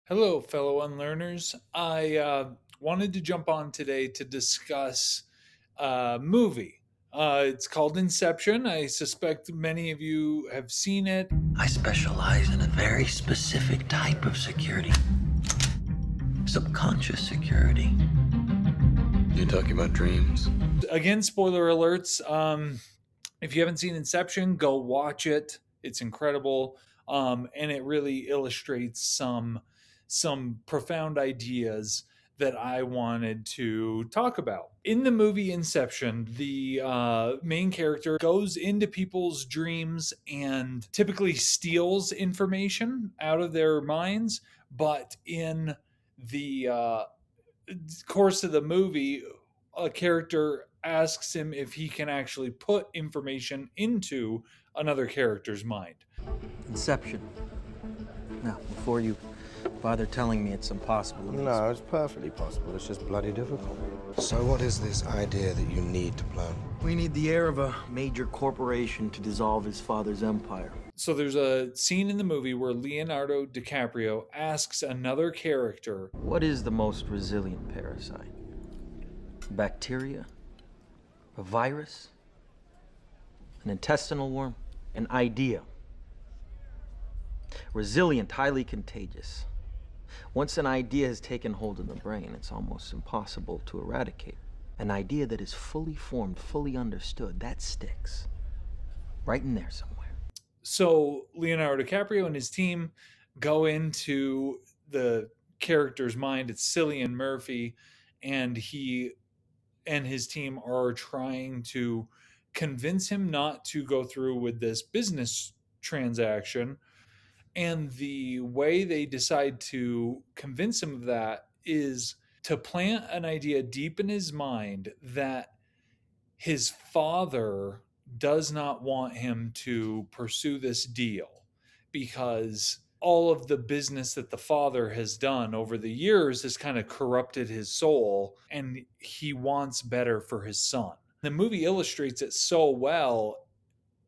Hello, fellow Unlearners. I wanted to jump on today to discuss a movie. It's called Inception. I suspect many of you have seen it. I specialize in a very specific type of security. Subconscious security. You talking about dreams? Again, spoiler alerts. If you haven't seen Inception, go watch it. It's incredible, and it really illustrates some profound ideas that I wanted to talk about. In the movie Inception, the main character goes into people's dreams and typically steals information out of their minds, but in the course of the movie, a character asks him if he can actually put information into another character's mind. Inception. Now, before you bother telling me it's impossible. No, it's perfectly possible. It's just bloody difficult. So what is this idea that you need to plan? We need the heir of a major corporation to dissolve his father's empire. So there's a scene in the movie where Leonardo DiCaprio asks another character, What is the most resilient parasite? Bacteria? A virus? An intestinal worm? An idea? Resilient, highly contagious. Once an idea has taken hold in the brain, it's almost impossible to eradicate. An idea that is fully formed, fully understood, that sticks. Right in there somewhere. So Leonardo DiCaprio and his team go into the character's mind. It's Cillian Murphy, and he and his team are trying to convince him not to go through with this business transaction. And the way they decide to convince him of that is to plant an idea deep in his mind that his father does not want him to pursue this deal because all of the business that the father has done over the years has kind of corrupted his soul, and he wants better for his son. The movie illustrates it so well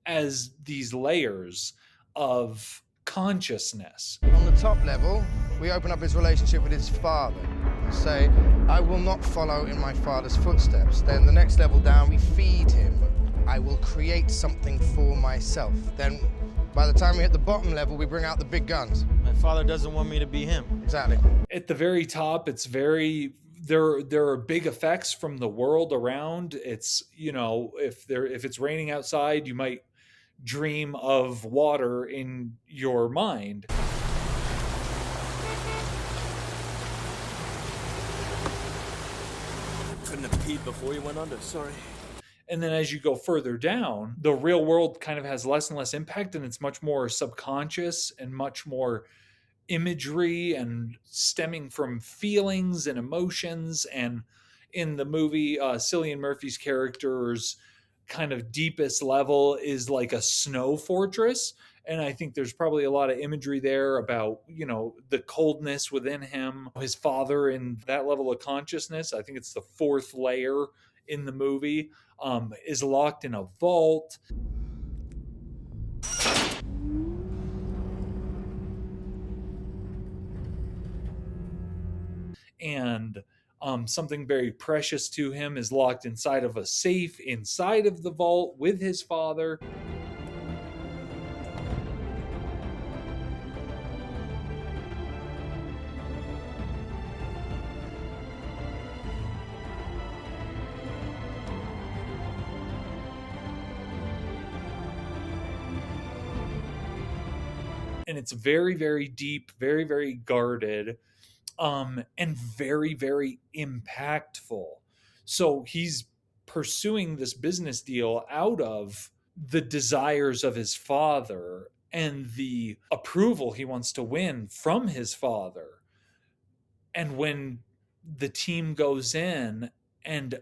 as these layers of consciousness. On the top level, we open up his relationship with his father. Say, I will not follow in my father's footsteps. Then the next level down, we feed him. I will create something for myself. Then by the time we hit the bottom level, we bring out the big guns. My father doesn't want me to be him. Exactly. At the very top, it's very there are big effects from the world around. It's, if it's raining outside, you might dream of water in your mind. Couldn't have peed before you went under, sorry. And then as you go further down, the real world kind of has less and less impact, and it's much more subconscious and much more imagery and stemming from feelings and emotions. And in the movie, Cillian Murphy's character's kind of deepest level is like a snow fortress. And I think there's probably a lot of imagery there about, the coldness within him, his father in that level of consciousness. I think it's the fourth layer in the movie, is locked in a vault. And something very precious to him is locked inside of a safe inside of the vault with his father. And it's very, very deep, very, very guarded, and very, very impactful. So he's pursuing this business deal out of the desires of his father and the approval he wants to win from his father. And when the team goes in and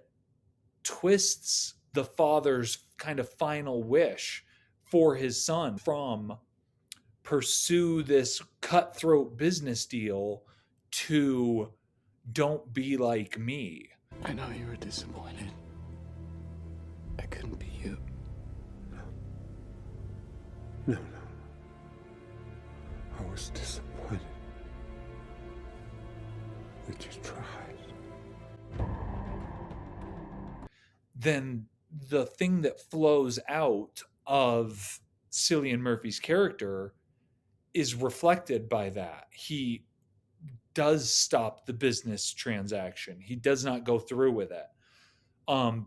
twists the father's kind of final wish for his son from pursue this cutthroat business deal to don't be like me. I know you were disappointed. I couldn't be you. No. I was disappointed. Would you try? then the thing that flows out of Cillian Murphy's character is reflected by that. He does stop the business transaction. He does not go through with it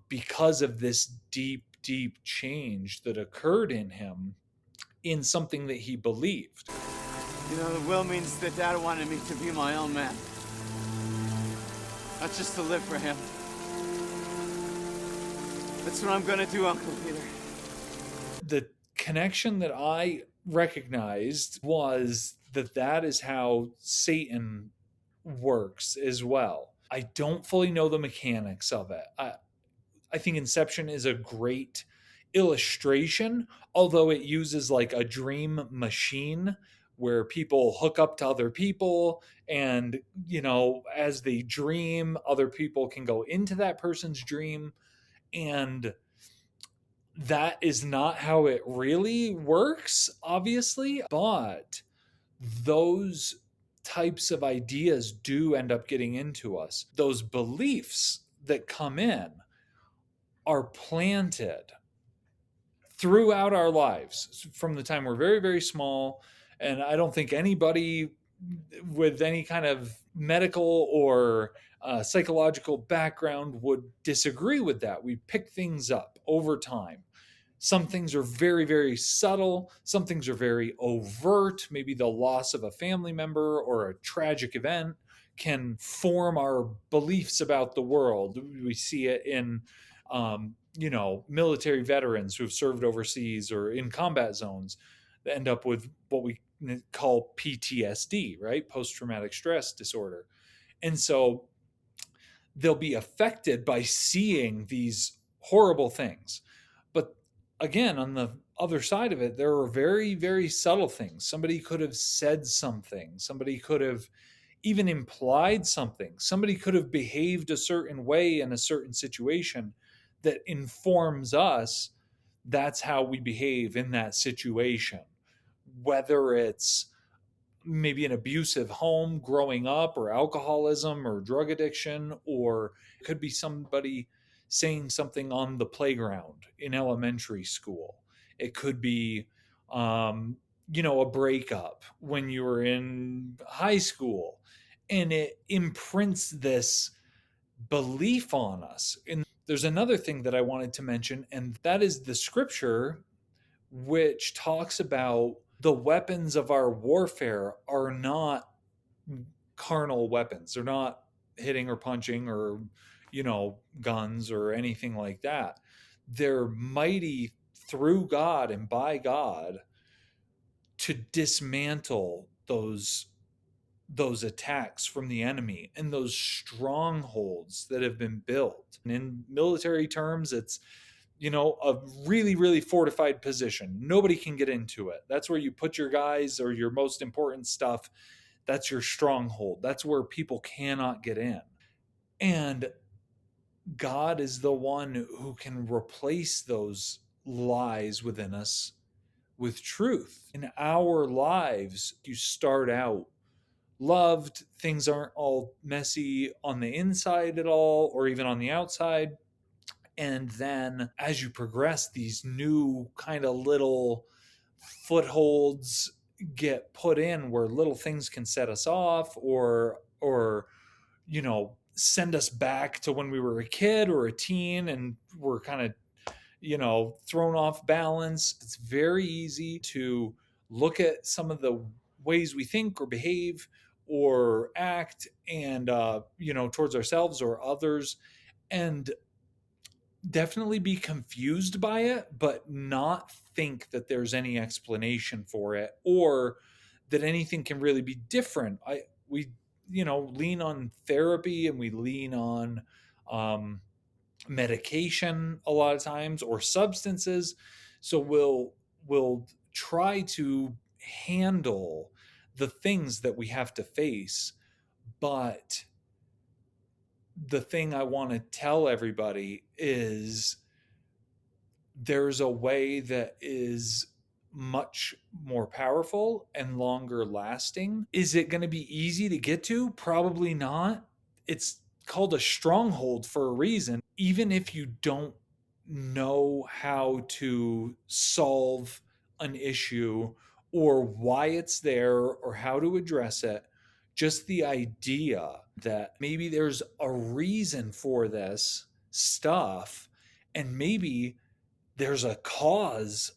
because of this deep, deep change that occurred in him in something that he believed. You know, the will means that Dad wanted me to be my own man. Not just to live for him. That's what I'm gonna do, Uncle Peter. The connection that I recognized was that is how Satan works as well. I don't fully know the mechanics of it. I think Inception is a great illustration, although it uses like a dream machine where people hook up to other people, and as they dream, other people can go into that person's dream, and that is not how it really works, obviously, but those types of ideas do end up getting into us. Those beliefs that come in are planted throughout our lives from the time we're very, very small. And I don't think anybody with any kind of medical or psychological background would disagree with that. We pick things up over time. Some things are very, very subtle. Some things are very overt. Maybe the loss of a family member or a tragic event can form our beliefs about the world. We see it in, military veterans who have served overseas or in combat zones that end up with what we call PTSD, right? Post-traumatic stress disorder. And so they'll be affected by seeing these horrible things. But again, on the other side of it, there are very, very subtle things. Somebody could have said something. Somebody could have even implied something. Somebody could have behaved a certain way in a certain situation that informs us that's how we behave in that situation. Whether it's maybe an abusive home growing up, or alcoholism or drug addiction, or it could be somebody saying something on the playground in elementary school. It could be, a breakup when you were in high school, and it imprints this belief on us. And there's another thing that I wanted to mention, and that is the scripture which talks about the weapons of our warfare are not carnal weapons. They're not hitting or punching or, guns or anything like that. They're mighty through God and by God to dismantle those attacks from the enemy and those strongholds that have been built. And in military terms, it's a really, really fortified position. Nobody can get into it. That's where you put your guys or your most important stuff. That's your stronghold. That's where people cannot get in. And God is the one who can replace those lies within us with truth. In our lives, you start out loved. Things aren't all messy on the inside at all, or even on the outside. And then as you progress, these new kind of little footholds get put in where little things can set us off or send us back to when we were a kid or a teen and we're kind of thrown off balance. It's very easy to look at some of the ways we think or behave or act and towards ourselves or others, and definitely be confused by it, but not think that there's any explanation for it or that anything can really be different. We lean on therapy and we lean on medication a lot of times, or substances. So we'll try to handle the things that we have to face, but the thing I want to tell everybody is there's a way that is much more powerful and longer lasting. Is it going to be easy to get to? Probably not. it's called a stronghold for a reason. Even if you don't know how to solve an issue or why it's there or how to address it, just the idea that maybe there's a reason for this stuff, and maybe there's a cause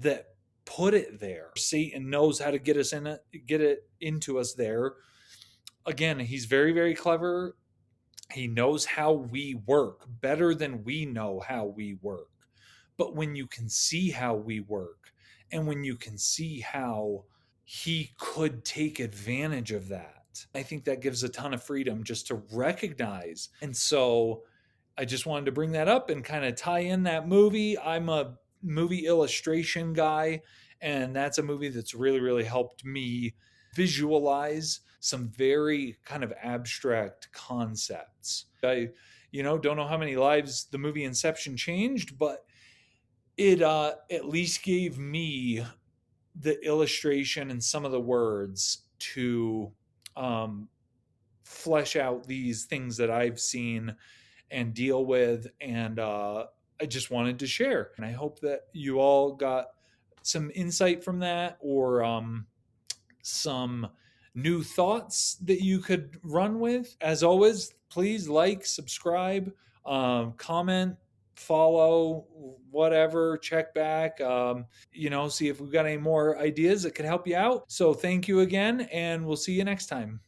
that put it there. Satan knows how to get us in it, get it into us there. Again, he's very, very clever. He knows how we work better than we know how we work. But when you can see how we work, and when you can see how he could take advantage of that, I think that gives a ton of freedom just to recognize. And so I just wanted to bring that up and kind of tie in that movie. I'm a movie illustration guy, and that's a movie that's really, really helped me visualize some very kind of abstract concepts. I, don't know how many lives the movie Inception changed, but it at least gave me the illustration and some of the words to flesh out these things that I've seen and deal with. And I just wanted to share. And I hope that you all got some insight from that, or some new thoughts that you could run with. As always, please like, subscribe, comment, follow, whatever, check back, see if we've got any more ideas that could help you out. So thank you again, and we'll see you next time.